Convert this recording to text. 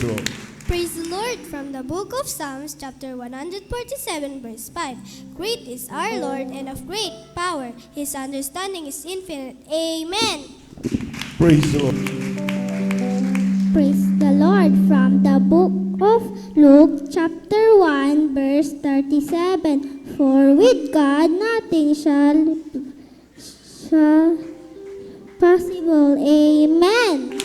the Lord. Praise the Lord from the book of Psalms, chapter 147, verse 5. Great is our Lord and of great power. His understanding is infinite. Amen. Praise the Lord. Praise the Lord from the book of Luke, chapter 1, verse 37. For with God nothing shall possible. Amen.